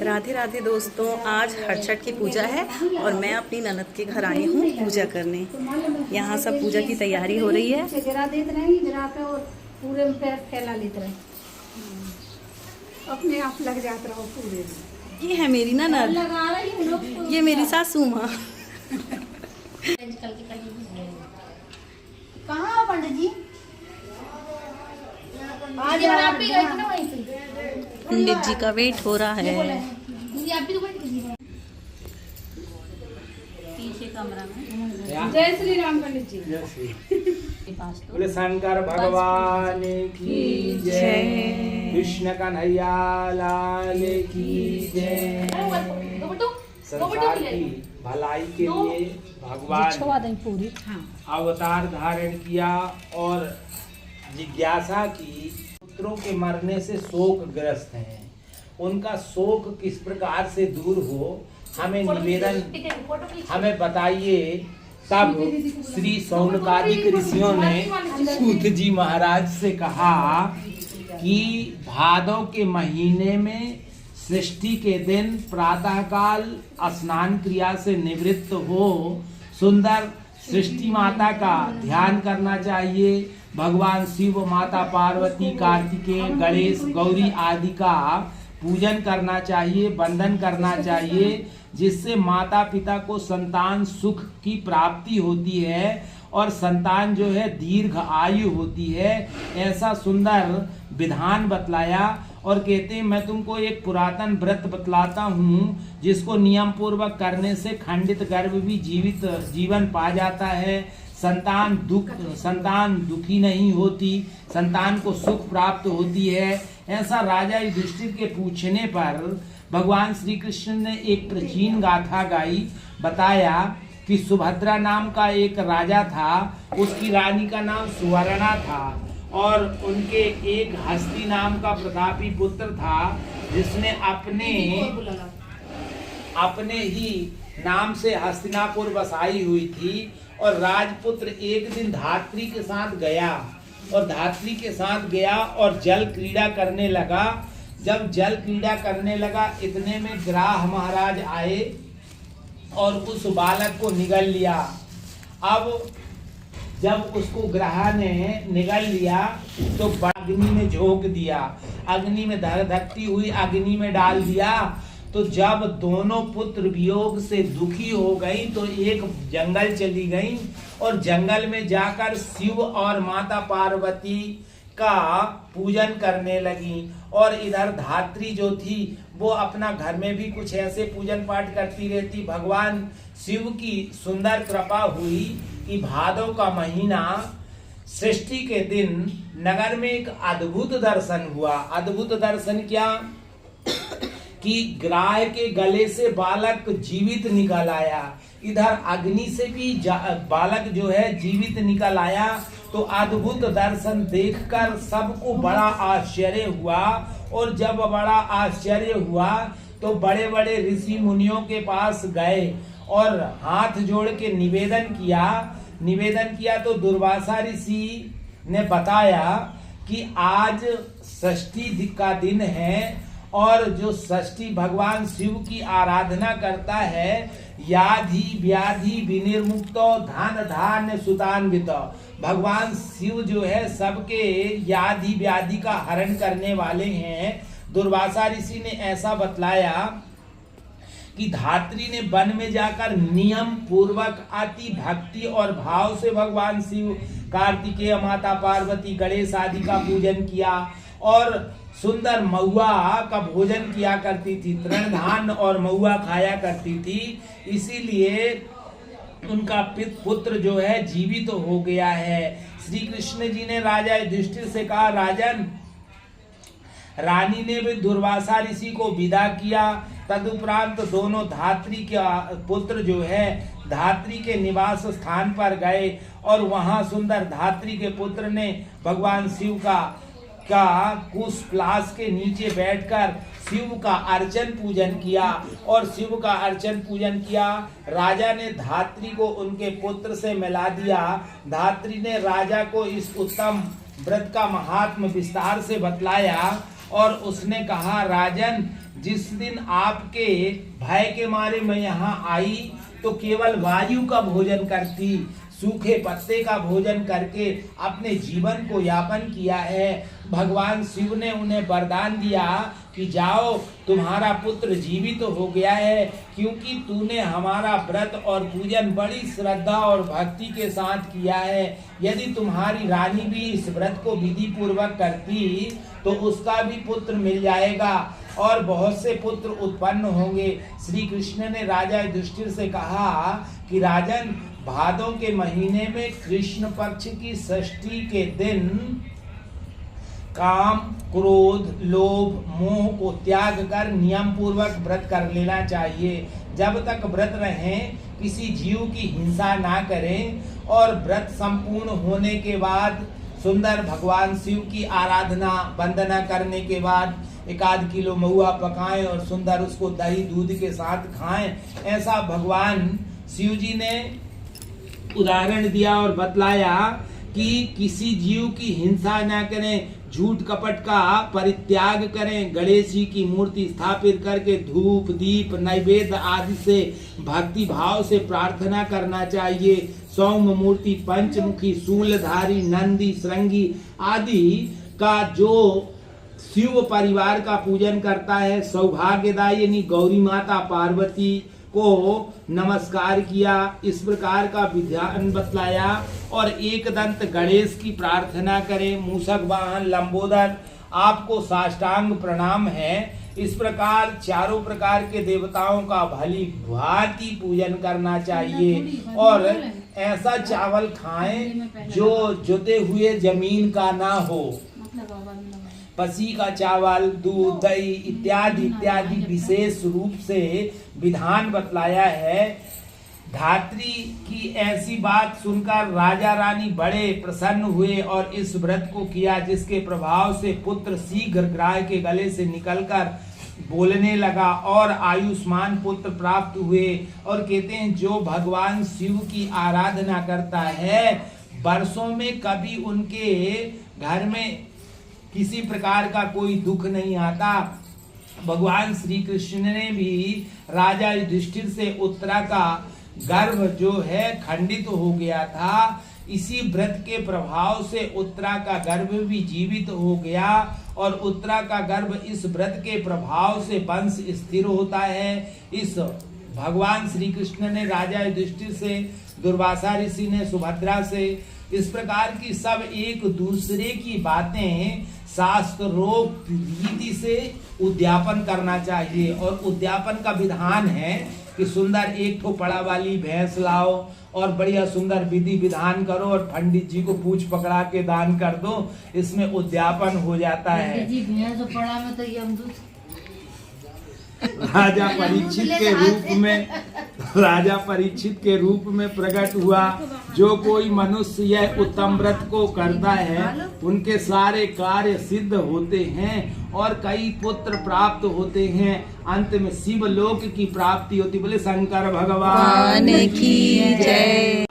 राधे राधे दोस्तों, आज हर छठ की पूजा है और मैं अपनी ननद के घर आई हूँ पूजा करने। यहाँ सब पूजा की तैयारी हो रही है। जरा देते रहेंगे, जरा के और पूरे में पैर फैला लेते रहे, अपने आप लग जाता रहो पूरे में। ये है मेरी ननद, ये मेरी सासू माँ। कहाँ पंडित जी? आज आप ही गए थे ना वहीं पे। पंडित जी का वेट हो रहा है पीछे कमरा में। जय श्री राम पंडित जी। जय श्री बोले शंकर भगवान की जय, कृष्ण कन्हैया लाल की जय। संसार की भलाई के लिए भगवान पूरी अवतार धारण किया और जिज्ञासा की पुत्रों के मरने से शोकग्रस्त हैं, उनका शोक किस प्रकार से दूर हो हमें निवेदन, हमें बताइए। तब श्री शौनकादिक ऋषियों ने सूत जी महाराज से कहा कि भादव के महीने में सृष्टि के दिन प्रातःकाल स्नान क्रिया से निवृत्त हो सुंदर सृष्टि माता का ध्यान करना चाहिए। भगवान शिव, माता पार्वती, कार्तिकेय, गणेश, गौरी आदि का पूजन करना चाहिए, वंदन करना चाहिए, जिससे माता पिता को संतान सुख की प्राप्ति होती है और संतान जो है दीर्घ आयु होती है। ऐसा सुंदर विधान बतलाया और कहते हैं मैं तुमको एक पुरातन व्रत बतलाता हूँ जिसको नियम पूर्वक करने से खंडित गर्भ भी जीवन पा जाता है, संतान दुखी नहीं होती, संतान को सुख प्राप्त होती है। ऐसा राजा युधिष्ठिर के पूछने पर भगवान श्री कृष्ण ने एक प्राचीन गाथा गाई, बताया कि सुभद्रा नाम का एक राजा था, उसकी रानी का नाम सुवर्णा था और उनके एक हस्ती नाम का प्रतापी पुत्र था जिसने अपने ही नाम से हस्तिनापुर बसाई हुई थी। और राजपुत्र एक दिन धात्री के साथ गया और जल क्रीड़ा करने लगा। जब जल क्रीड़ा करने लगा इतने में ग्राह महाराज आए और उस बालक को निगल लिया। अब जब उसको ग्राह ने निगल लिया तो अग्नि में झोंक दिया, अग्नि में धकती हुई अग्नि में डाल दिया। तो जब दोनों पुत्र वियोग से दुखी हो गई तो एक जंगल चली गई और जंगल में जाकर शिव और माता पार्वती का पूजन करने लगी। और इधर धात्री जो थी वो अपना घर में भी कुछ ऐसे पूजन पाठ करती रहती। भगवान शिव की सुंदर कृपा हुई कि भादव का महीना सृष्टि के दिन नगर में एक अद्भुत दर्शन हुआ। अद्भुत दर्शन क्या कि ग्राह के गले से बालक जीवित निकल आया, इधर अग्नि से भी बालक जो है जीवित निकल आया। तो अद्भुत दर्शन देखकर सबको बड़ा आश्चर्य हुआ और जब बड़ा आश्चर्य हुआ तो बड़े बड़े ऋषि मुनियों के पास गए और हाथ जोड़ के निवेदन किया तो दुर्वासा ऋषि ने बताया कि आज षष्ठी का दिन है और जो षष्ठी भगवान शिव की आराधना करता है, याधि व्याधि विनिर्मुक्तो धन धान्य सुतान्वित, भगवान शिव जो है सबके याधि व्याधि का हरण करने वाले हैं। दुर्वासा ऋषि ने ऐसा बतलाया कि धात्री ने वन में जाकर नियम पूर्वक अति भक्ति और भाव से भगवान शिव, कार्तिकेय, माता पार्वती, गणेश आदि का पूजन किया और सुंदर महुआ का भोजन किया करती थी, तृणधान और महुआ खाया करती थी। इसीलिए उनका पुत्र जो है जीवित हो गया है। श्री कृष्ण जी ने राजा युधिष्ठिर से कहा, राजन, रानी ने भी दुर्वासा ऋषि को विदा किया। तदुपरांत दोनों धात्री के पुत्र जो है धात्री के निवास स्थान पर गए और वहां सुंदर धात्री के पुत्र ने भगवान शिव का कुश प्लास के नीचे बैठकर शिव का अर्चन पूजन किया और शिव का अर्चन पूजन किया। राजा ने धात्री को उनके पुत्र से मिला दिया। धात्री ने राजा को इस उत्तम व्रत का महात्म विस्तार से बतलाया और उसने कहा, राजन, जिस दिन आपके भय के मारे मैं यहाँ आई तो केवल वायु का भोजन करती, सूखे पत्ते का भोजन करके अपने जीवन को यापन किया है। भगवान शिव ने उन्हें वरदान दिया कि जाओ, तुम्हारा पुत्र जीवित हो गया है, क्योंकि तूने हमारा व्रत और पूजन बड़ी श्रद्धा और भक्ति के साथ किया है। यदि तुम्हारी रानी भी इस व्रत को विधि पूर्वक करती तो उसका भी पुत्र मिल जाएगा और बहुत से पुत्र उत्पन्न होंगे। श्री कृष्ण ने राजा युधिष्ठिर से कहा कि राजन, भादों के महीने में कृष्ण पक्ष की षष्ठी के दिन काम, क्रोध, लोभ, मोह को त्याग कर नियम पूर्वक व्रत कर लेना चाहिए। जब तक व्रत रहें किसी जीव की हिंसा ना करें और व्रत संपूर्ण होने के बाद सुंदर भगवान शिव की आराधना वंदना करने के बाद 1 किलो महुआ पकाएं और सुंदर उसको दही दूध के साथ खाएं। ऐसा भगवान शिव जी ने उदाहरण दिया और बतलाया कि किसी जीव की हिंसा ना करें, झूठ कपट का परित्याग करें, गणेश जी की मूर्ति स्थापित करके धूप दीप नैवेद्य आदि से भक्ति भाव से प्रार्थना करना चाहिए। सौम्य मूर्ति, पंचमुखी, शूलधारी, नंदी, श्रृंगी आदि का जो शिव परिवार का पूजन करता है, सौभाग्यदायिनी गौरी माता पार्वती को नमस्कार किया, इस प्रकार का विधान बतलाया। और एक दंत गणेश की प्रार्थना करें, मूषक वाहन लंबोदर आपको साष्टांग प्रणाम है। इस प्रकार चारों प्रकार के देवताओं का भली भांति पूजन करना चाहिए और ऐसा चावल खाएं जो जुते हुए जमीन का ना हो। पसी का चावल, दूध, दही इत्यादि इत्यादि विशेष रूप से विधान बतलाया है। धात्री की ऐसी बात सुनकर राजा रानी बड़े प्रसन्न हुए और इस व्रत को किया, जिसके प्रभाव से पुत्र शीघ्र ग्राह के गले से निकलकर बोलने लगा और आयुष्मान पुत्र प्राप्त हुए। और कहते हैं जो भगवान शिव की आराधना करता है वर्षों में कभी उनके घर में किसी प्रकार का कोई दुख नहीं आता। भगवान श्री कृष्ण ने भी राजा युधिष्ठिर से उत्तरा का गर्भ जो है खंडित हो गया था। इसी व्रत के प्रभाव से उत्तरा का गर्भ भी जीवित हो गया और उत्तरा का गर्भ इस व्रत के प्रभाव से वंश स्थिर होता है। इस भगवान श्री कृष्ण ने राजा युधिष्ठिर से, दुर्वासा ऋषि ने सुभद्रा से, इस प्रकार की सब एक दूसरे की बातें शास्त्रोक्त रीति से उद्यापन करना चाहिए। और उद्यापन का विधान है कि सुंदर एक ठो पड़ा वाली भैंस लाओ और बढ़िया सुंदर विधि विधान करो और पंडित जी को पूछ पकड़ा के दान कर दो, इसमें उद्यापन हो जाता है। पड़ा में तो राजा परीक्षित के रूप में प्रकट हुआ। जो कोई मनुष्य यह उत्तम व्रत को करता है उनके सारे कार्य सिद्ध होते हैं और कई पुत्र प्राप्त होते हैं। अंत में शिव लोक की प्राप्ति होती। बोले शंकर भगवान की जय।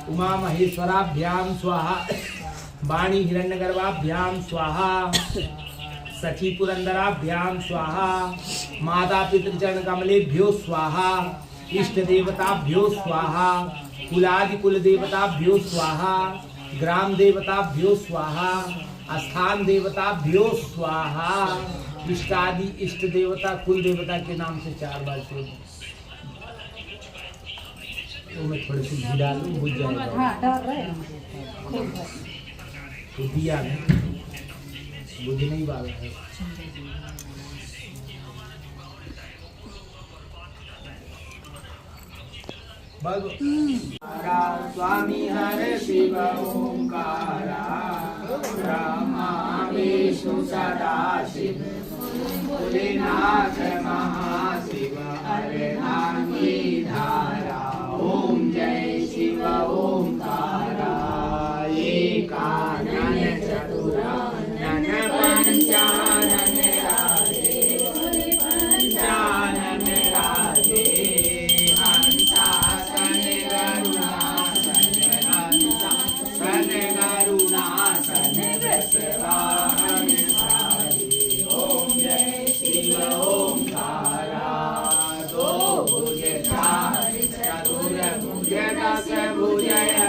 उमा महेश्वराभ्याम स्वाहा, वाणी हिरण्यगर्भाभ्याम स्वाहा, सखी पुरंदराभ्याम स्वाहा, माता पितृचरण कमलेभ्यो स्वाहा, इष्ट देवताभ्यो स्वाहा, कुलादि कुल देवताभ्यो स्वाहा, ग्राम देवताभ्यो स्वाहा, स्थान देवताभ्यो स्वाहा। इष्टादि इष्ट देवता कुल देवता के नाम से 4 बार से तो मैं थोड़ी सी घी डालूं, बुझ जाएगा। तो दिया बुझ नहीं वाला है। स्वामी हरे शिव ओंकारा, ब्रह्मा विष्णु सदा शिव, भोलेनाथ महाशिव, हरे नाम की धारा। ओम जय शिव ओंकारा, एकानन चतुरानन पंचानन राजे, पंचानन राजे, हंसासन गरुणासन, हंसासन गरुणासन, वृषवाहन धारी। ओम जय शिव ओम जाए